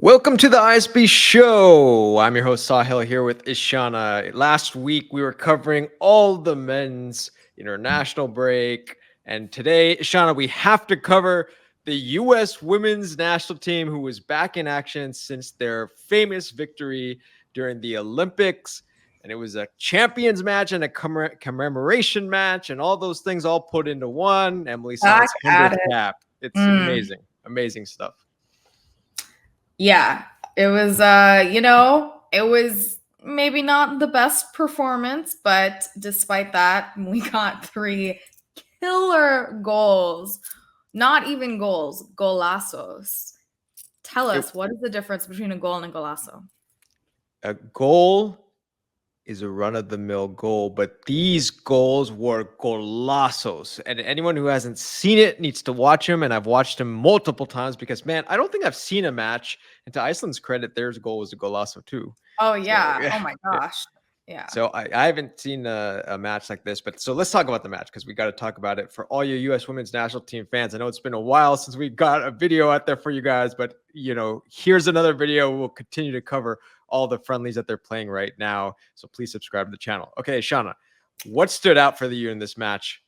Welcome to the ISB show. I'm your host Sahil here with Ishana. Last week we were covering all the men's international break, and today, Ishana, we have to cover the U.S. women's national team, who was back in action since their famous victory during the Olympics. And it was a champions match and a commemoration match, and all those things all put into one. Emily Sana's 100th cap. It's amazing, amazing stuff. Yeah, it was, it was maybe not the best performance, but despite that, we got 3 killer goals. Not even goals, golazos. Tell us, what is the difference between a goal and a golazo? A goal is a run-of-the-mill goal, but these goals were golazos. And anyone who hasn't seen it needs to watch them, and I've watched them multiple times because, man, I don't think I've seen a match, and to Iceland's credit, their goal was a golazo too. Oh, yeah. So, oh, my gosh. Yeah. So I haven't seen a match like this, but so let's talk about the match because we got to talk about it for all your U.S. women's national team fans. I know it's been a while since we got a video out there for you guys, but here's another video. We'll continue to cover all the friendlies that they're playing right now. So please subscribe to the channel. Okay, Shauna, what stood out for you in this match?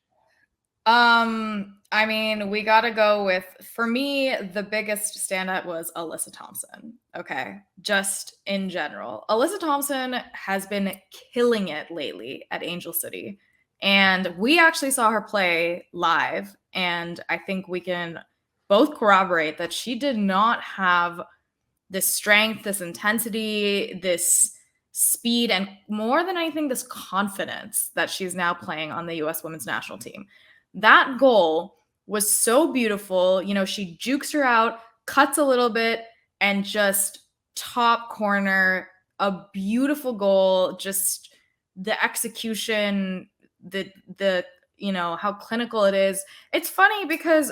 I mean, we got to go with, for me, the biggest standout was Alyssa Thompson. Okay. Just in general. Alyssa Thompson has been killing it lately at Angel City. And we actually saw her play live. And I think we can both corroborate that she did not have this strength, this intensity, this speed, and more than anything, this confidence that she's now playing on the U.S. women's national team. That goal was so beautiful. She jukes her out, cuts a little bit, and just top corner, a beautiful goal. Just the execution, the how clinical it is. It's funny because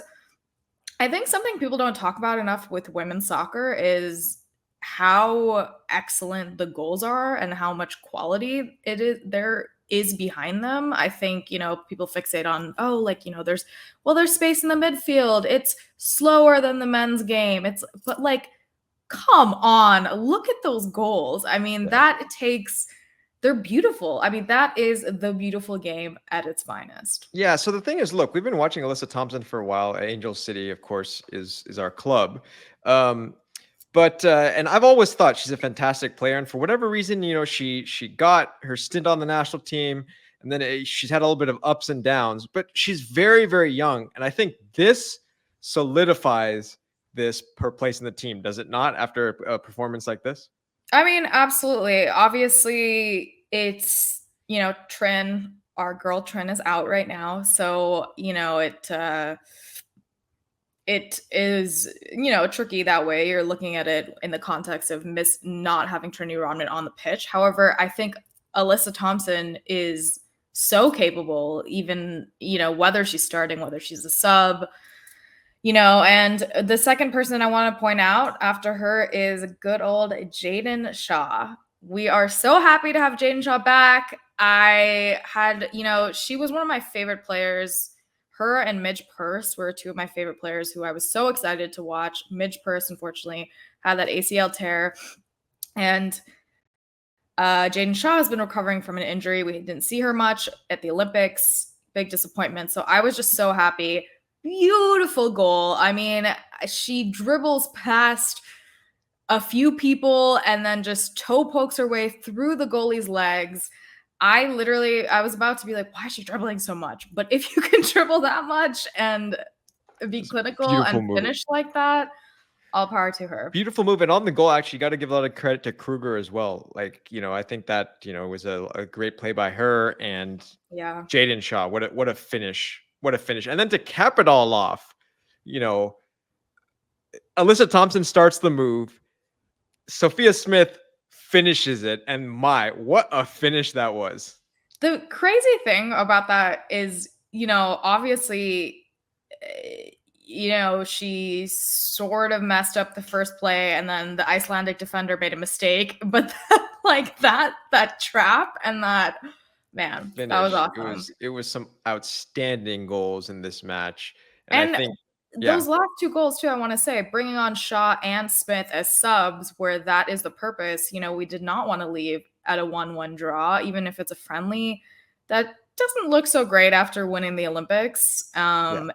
I think something people don't talk about enough with women's soccer is how excellent the goals are and how much quality there is behind them. I think, people fixate on, there's space in the midfield. It's slower than the men's game. But come on, look at those goals. I mean, they're beautiful. I mean, that is the beautiful game at its finest. Yeah. So the thing is, look, we've been watching Alyssa Thompson for a while. Angel City, of course, is our club. But and I've always thought she's a fantastic player. And for whatever reason, she got her stint on the national team, and then she's had a little bit of ups and downs. But she's very, very young, and I think this solidifies her place in the team, does it not? After a performance like this, I mean, absolutely. Obviously, it's Trin. Our girl Trin is out right now, so it is, tricky that way. You're looking at it in the context of not having Trinity Rodman on the pitch. However, I think Alyssa Thompson is so capable, even, whether she's starting, whether she's a sub, and the second person I want to point out after her is good old Jayden Shaw. We are so happy to have Jayden Shaw back. She was one of my favorite players. Her and Midge Purse were 2 of my favorite players who I was so excited to watch. Midge Purse, unfortunately, had that ACL tear. And Jayden Shaw has been recovering from an injury. We didn't see her much at the Olympics. Big disappointment. So I was just so happy. Beautiful goal. I mean, she dribbles past a few people and then just toe pokes her way through the goalie's legs. I was about to be like, why is she dribbling so much? But if you can dribble that much and be clinical and finish like that, all power to her. Beautiful move. And on the goal, actually, you got to give a lot of credit to Kruger as well. I think that, was a great play by her. And yeah, Jayden Shaw, what a finish. What a finish. And then to cap it all off, Alyssa Thompson starts the move. Sophia Smith finishes it, and what a finish that was. The crazy thing about that is, obviously, she sort of messed up the first play, and then the Icelandic defender made a mistake, but that trap and that, man, finish. That was awesome. It was some outstanding goals in this match, and I think those last 2 goals too, I want to say, bringing on Shaw and Smith as subs, where that is the purpose. We did not want to leave at a 1-1 draw, even if it's a friendly. That doesn't look so great after winning the Olympics. And,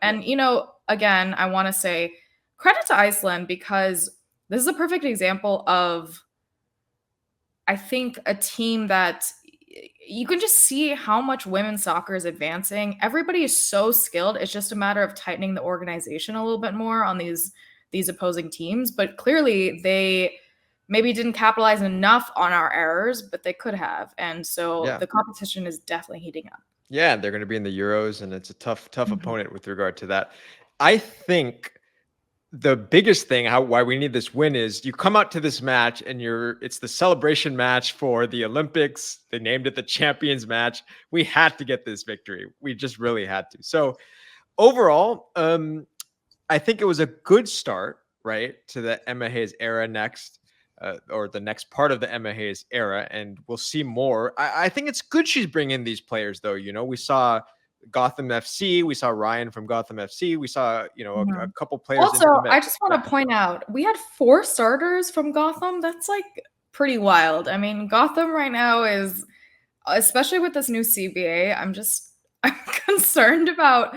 again, I want to say credit to Iceland, because this is a perfect example of, I think, a team that you can just see how much women's soccer is advancing. Everybody is so skilled. It's just a matter of tightening the organization a little bit more on these opposing teams. But clearly they maybe didn't capitalize enough on our errors, but they could have. And so the competition is definitely heating up. Yeah, they're going to be in the Euros, and it's a tough opponent with regard to that. I think the biggest thing why we need this win is you come out to this match and it's the celebration match for the Olympics. They named it the champions match. We had to get this victory. We just really had to. So overall, I think it was a good start, right, to the Emma Hayes era next, or the next part of the Emma Hayes era, and we'll see more. I think it's good she's bringing these players, though. We saw Gotham FC. We saw Ryan from Gotham FC. We saw, a couple players. Also, I just want to point out, we had 4 starters from Gotham. That's like pretty wild. I mean, Gotham right now is, especially with this new CBA, I'm concerned about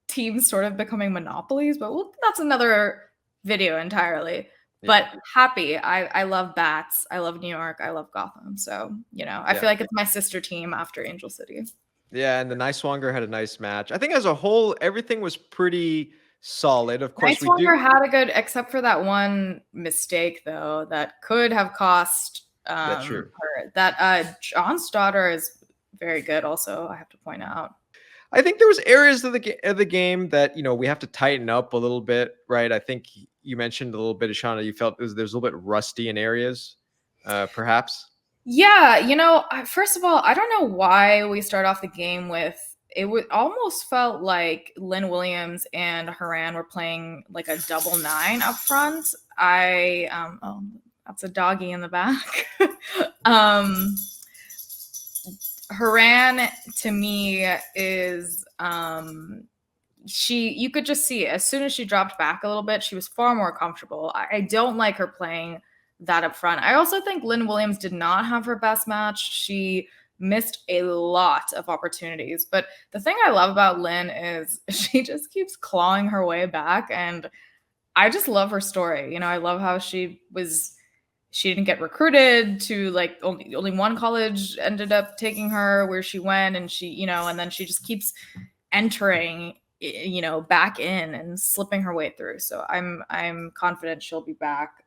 teams sort of becoming monopolies, but that's another video entirely. But happy. I love Bats. I love New York. I love Gotham. So, I feel like it's my sister team after Angel City. Yeah, and the Niswanger had a nice match. I think as a whole, everything was pretty solid. Of course, Niswanger had a good, except for that one mistake, though, that could have cost her. That John's daughter is very good also, I have to point out. I think there was areas of the game that, we have to tighten up a little bit, right? I think you mentioned a little bit, Ishana, you felt there's a little bit rusty in areas, perhaps. Yeah, first of all, I don't know why we start off the game with it. Would almost felt like Lynn Williams and Haran were playing like a double 9 up front. That's a doggy in the back. Haran to me is you could just see as soon as she dropped back a little bit, she was far more comfortable. I don't like her playing that up front. I also think Lynn Williams did not have her best match. She missed a lot of opportunities. But the thing I love about Lynn is she just keeps clawing her way back. And I just love her story. I love how she didn't get recruited to like only one college ended up taking her where she went. And she, and then she just keeps entering, back in and slipping her way through. So I'm confident she'll be back.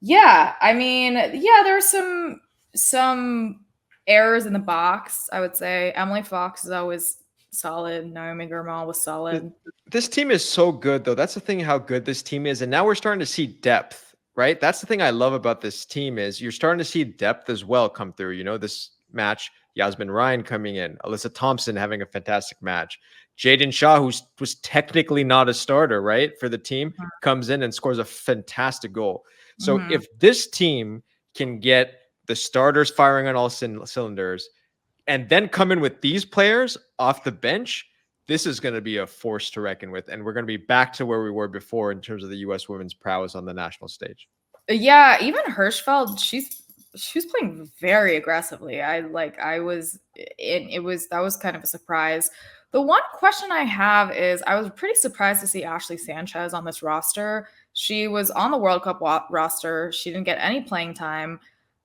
Yeah, I mean, there were some errors in the box, I would say. Emily Fox is always solid. Naomi Gurmal was solid. This team is so good, though. That's the thing, how good this team is. And now we're starting to see depth, right? That's the thing I love about this team is you're starting to see depth as well come through. This match, Yasmin Ryan coming in, Alyssa Thompson having a fantastic match. Jayden Shaw, who was technically not a starter, right, for the team, comes in and scores a fantastic goal. So if this team can get the starters firing on all cylinders and then come in with these players off the bench, this is going to be a force to reckon with. And we're going to be back to where we were before in terms of the U.S. women's prowess on the national stage. Yeah, even Hirschfeld, she was playing very aggressively. That was kind of a surprise. The one question I have is I was pretty surprised to see Ashley Sanchez on this roster. She was on the World Cup roster. She didn't get any playing time.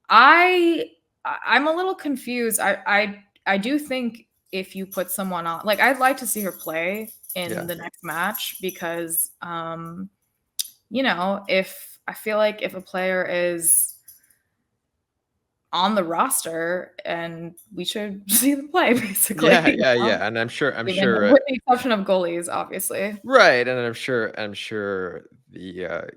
I'm a little confused. I do think if you put someone on, like, I'd like to see her play in the next match because, if I feel like if a player is on the roster and we should see them play basically. Yeah. And I'm sure with the exception of goalies, obviously. Right. And I'm sure the,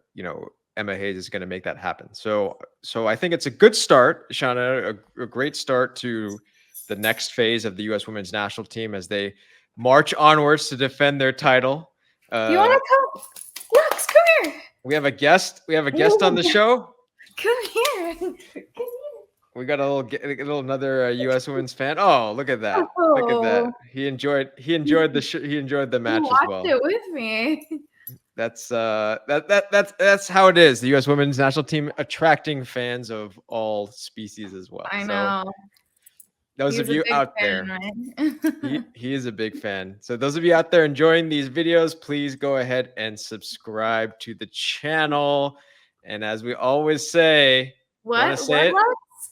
Emma Hayes is going to make that happen. So I think it's a good start, Shauna, a great start to the next phase of the U.S. women's national team as they march onwards to defend their title. You want to come? Lux, come here. We have a guest. We have a guest on the show. Come here. We got a little another US women's fan. Oh, look at that! Look at that! Oh, He enjoyed the you match as watched well. it with me. That's how it is. The U.S. women's national team attracting fans of all species as well. I So know. those He's of a you big out fan, there, right? he is a big fan. So those of you out there enjoying these videos, please go ahead and subscribe to the channel. And as we always say, you want to What, say it? Lex?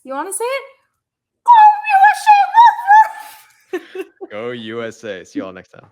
You want to say it? Go USA! Go USA. See you all next time.